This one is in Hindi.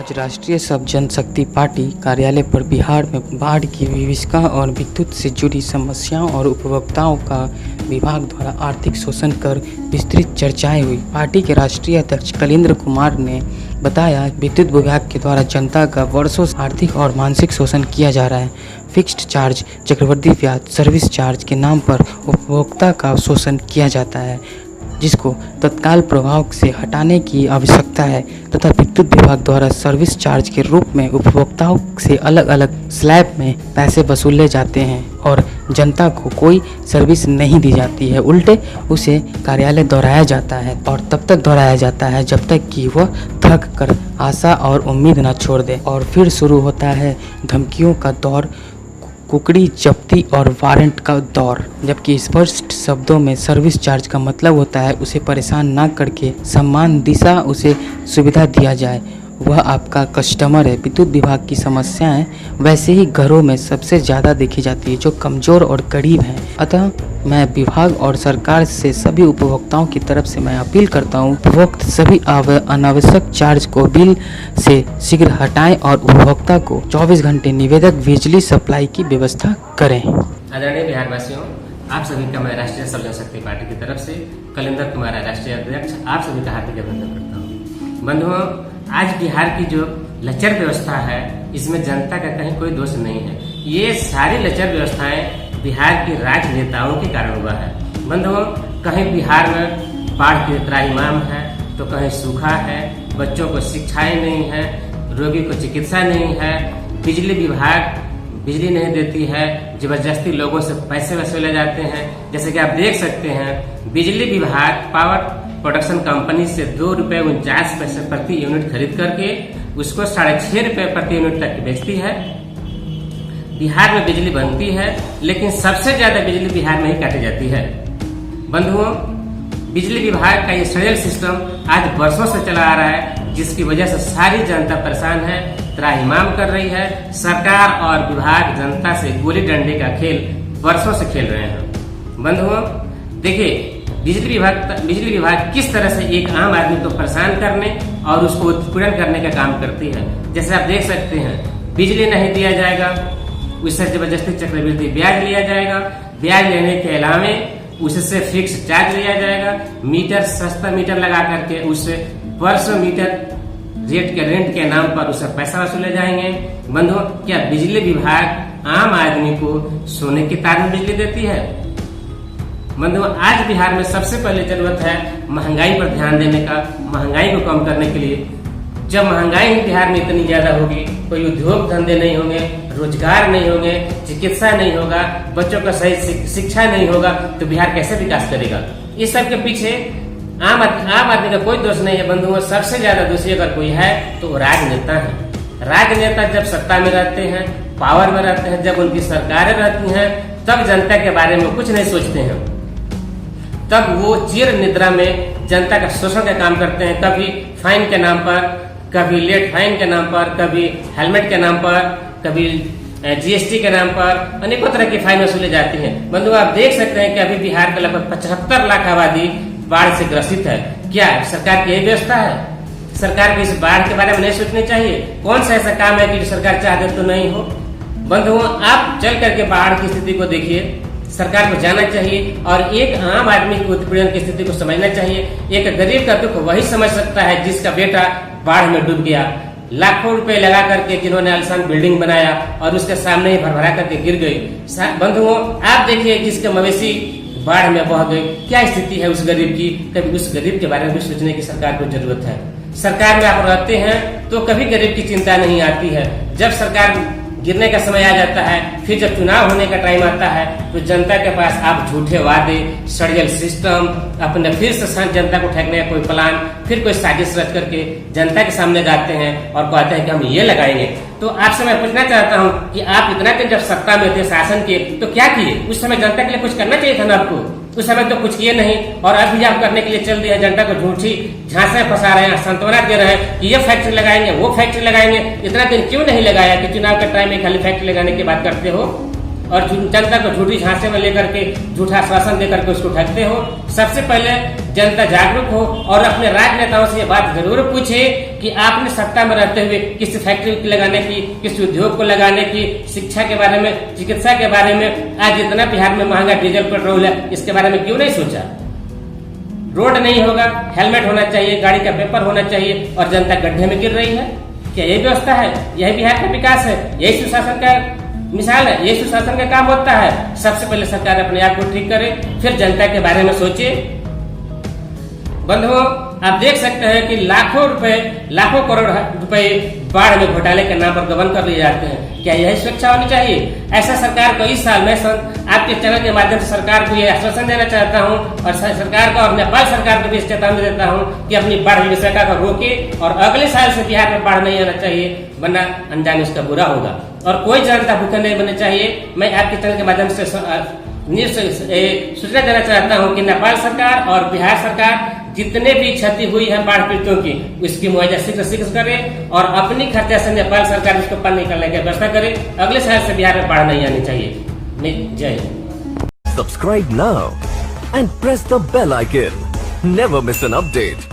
आज राष्ट्रीय सब जनशक्ति पार्टी कार्यालय पर बिहार में बाढ़ की विभीषिका और विद्युत से जुड़ी समस्याओं और उपभोक्ताओं का विभाग द्वारा आर्थिक शोषण कर विस्तृत चर्चाएं हुई। पार्टी के राष्ट्रीय अध्यक्ष कलेंद्र कुमार ने बताया, विद्युत विभाग के द्वारा जनता का वर्षों से आर्थिक और मानसिक शोषण किया जा रहा है। फिक्स्ड चार्ज, चक्रवृद्धि ब्याज, सर्विस चार्ज के नाम पर उपभोक्ता का शोषण किया जाता है, जिसको तत्काल प्रभाव से हटाने की आवश्यकता है तथा विद्युत विभाग द्वारा सर्विस चार्ज के रूप में उपभोक्ताओं से अलग अलग स्लैब में पैसे वसूले जाते हैं और जनता को कोई सर्विस नहीं दी जाती है। उल्टे उसे कार्यालय दोहराया जाता है और तब तक दोहराया जाता है जब तक कि वह थक कर आशा और उम्मीद न छोड़ दे, और फिर शुरू होता है धमकियों का दौर, कुकड़ी जब्ती और वारंट का दौर। जबकि स्पष्ट शब्दों में सर्विस चार्ज का मतलब होता है उसे परेशान ना करके सम्मान दिशा उसे सुविधा दिया जाए, वह आपका कस्टमर है। विद्युत विभाग की समस्याएं वैसे ही घरों में सबसे ज़्यादा देखी जाती है जो कमज़ोर और गरीब हैं। अतः मैं विभाग और सरकार से सभी उपभोक्ताओं की तरफ से मैं अपील करता हूँ, उपभोक्ता सभी अनावश्यक चार्ज को बिल से शीघ्र हटाएं और उपभोक्ता को 24 घंटे निवेदक बिजली सप्लाई की व्यवस्था करें। आदरणीय बिहारवासियों, आप सभी का मैं राष्ट्रीय सब जनशक्ति पार्टी की तरफ से कलेंद्र कुमार राष्ट्रीय अध्यक्ष आप सभी का हार्दिक अभिनंदन करता हूँ। बंधुओं, आज बिहार की जो लचर व्यवस्था है इसमें जनता का कहीं कोई दोष नहीं है। ये सारी लचर व्यवस्थाएं बिहार के राजनेताओं के कारण हुआ है। बंधुओं, कहीं बिहार में बाढ़ की त्राहिमाम है तो कहीं सूखा है, बच्चों को शिक्षाएं नहीं है, रोगी को चिकित्सा नहीं है, बिजली विभाग बिजली नहीं देती है, जबरदस्ती लोगों से पैसे वसूले जाते हैं। जैसे कि आप देख सकते हैं, बिजली विभाग पावर प्रोडक्शन कंपनी से ₹2.49 प्रति यूनिट खरीद करके उसको 6.5 रुपये प्रति यूनिट तक बेचती है। बिहार में बिजली बनती है लेकिन सबसे ज्यादा बिजली बिहार में ही काटी जाती है। बंधुओं, बिजली विभाग का ये सड़यल सिस्टम आज वर्षों से चला आ रहा है, जिसकी वजह से सारी जनता परेशान है, त्राहिमाम कर रही है। सरकार और विभाग जनता से गोली डंडे का खेल वर्षों से खेल रहे हैं। बंधुओं, देखिए, बिजली विभाग किस तरह से एक आम आदमी को परेशान करने और उसको उत्पीड़न करने का काम करती है। जैसे आप देख सकते हैं, बिजली नहीं दिया जाएगा, उससे जबरदस्ती चक्रवृद्धि ब्याज लिया जाएगा, ब्याज लेने के अलावे उससे फिक्स चार्ज लिया जाएगा, मीटर सस्ता मीटर लगा करके उससे वर्षों मीटर रेट के रेंट के नाम पर उससे पैसा वसूले जाएंगे। बंधुओं, क्या बिजली विभाग आम आदमी को सोने की तार में बिजली देती है? बंधुओं, आज बिहार में सबसे पहले जरूरत है महंगाई पर ध्यान देने का, महंगाई को कम करने के लिए। जब महंगाई बिहार में इतनी ज्यादा होगी, कोई उद्योग धंधे नहीं होंगे, रोजगार नहीं होंगे, चिकित्सा नहीं होगा, बच्चों का सही शिक्षा नहीं होगा, तो बिहार कैसे विकास करेगा? इस सब के पीछे आम आदमी का कोई दोष नहीं है। बंधुओं, सबसे ज्यादा दोषी अगर कोई है तो वो राजनेता है। राजनेता जब सत्ता में रहते हैं, पावर में रहते हैं, जब उनकी सरकारें रहती हैं, तब जनता के बारे में कुछ नहीं सोचते हैं। तब वो चिर निद्रा में जनता का शोषण का काम करते हैं। कभी फाइन के नाम पर, कभी लेट फाइन के नाम पर, कभी हेलमेट के नाम पर, कभी जीएसटी के नाम पर अनेकों तरह की फाइन वसूले जाती है। बंधुओं, आप देख सकते हैं कि अभी बिहार का लगभग 75 लाख आबादी बाढ़ से ग्रसित है। क्या सरकार की यही व्यवस्था है? सरकार को इस बाढ़ के बारे में नहीं सोचना चाहिए? कौन सा ऐसा काम है कि सरकार चाहते तो नहीं हो? बंधुओं, आप चल करके बाढ़ की स्थिति को देखिए। सरकार को जाना चाहिए और एक आम आदमी की उत्पीड़न की स्थिति को समझना चाहिए। एक गरीब का दुख वही समझ सकता है जिसका बेटा बाढ़ में डूब गया, लाखों रुपए लगा करके जिन्होंने आलीशान बिल्डिंग बनाया और उसके सामने ही भरभरा करके गिर गई। बंधुओं, आप देखिए जिसके मवेशी बाढ़ में बह गई, क्या स्थिति है उस गरीब की। कभी उस गरीब के बारे में भी सोचने की सरकार को जरूरत है। सरकार में आप रहते हैं तो कभी गरीब की चिंता नहीं आती है। जब सरकार गिरने का समय आ जाता है, फिर जब चुनाव होने का टाइम आता है तो जनता के पास आप झूठे वादे, सड़ियल सिस्टम, अपने फिर से जनता को ठगने का कोई प्लान, फिर कोई साजिश रच करके जनता के सामने जाते हैं और कहते हैं कि हम ये लगाएंगे। तो आपसे मैं पूछना चाहता हूँ कि आप इतना दिन जब सत्ता में थे, शासन के, तो क्या किए? उस समय जनता के लिए कुछ करना चाहिए था ना आपको। उस समय तो कुछ किए नहीं और अब भी आप करने के लिए चल दिए, जनता को झूठी झांसे फंसा रहे हैं, सांत्वना दे रहे हैं कि ये फैक्ट्री लगाएंगे, वो फैक्ट्री लगाएंगे। इतना दिन क्यों नहीं लगाया कि चुनाव के टाइम में खाली फैक्ट्री लगाने की बात करते हो? और जनता को झूठी झांसे में लेकर के झूठा आश्वासन देकर के उसको ठगते हो। सबसे पहले जनता जागरूक हो और अपने राजनेताओं से ये बात जरूर पूछे कि आपने सत्ता में रहते हुए किसी फैक्ट्री को लगाने की, किसी उद्योग को लगाने की, शिक्षा के बारे में, चिकित्सा के बारे में, आज जितना बिहार में महंगा डीजल पेट्रोल है इसके बारे में क्यों नहीं सोचा। रोड नहीं होगा, हेलमेट होना चाहिए, गाड़ी का पेपर होना चाहिए और जनता गड्ढे में गिर रही है। क्या यही व्यवस्था है? यही बिहार का विकास है? यही सुशासन का मिसाल है? यही सुशासन का काम होता है? सबसे पहले सरकार अपने आप को ठीक करे, फिर जनता के बारे में सोचे। बंधुओं, आप देख सकते हैं कि लाखों करोड़ रुपए बाढ़ में घोटाले के नाम पर गबन कर लिए जाते हैं। क्या यही सुरक्षा होनी चाहिए? ऐसा सरकार को इस साल मैं आपके चैनल के माध्यम से सरकार को यह आश्वासन देना चाहता हूं और सरकार को और नेपाल सरकार को भी इस चेतावनी देता हूं कि अपनी बाढ़ विभीषिका को रोके और अगले साल से बिहार में बाढ़ नहीं आना चाहिए, वरना अंजाम इसका बुरा होगा और कोई जनता भूखे नहीं बननी चाहिए। मैं आपके चैनल के माध्यम से सूचना देना चाहता हूं कि नेपाल सरकार और बिहार सरकार जितने भी क्षति हुई है बाढ़ पीड़ितों की, उसकी मुआवजा शीघ्र करे और अपनी खर्चा से नेपाल सरकार इसको पार निकालने की व्यवस्था करे। अगले साल से बिहार में बाढ़ नहीं आनी चाहिए। जय Hind. Subscribe now and press the bell icon. Never miss an update.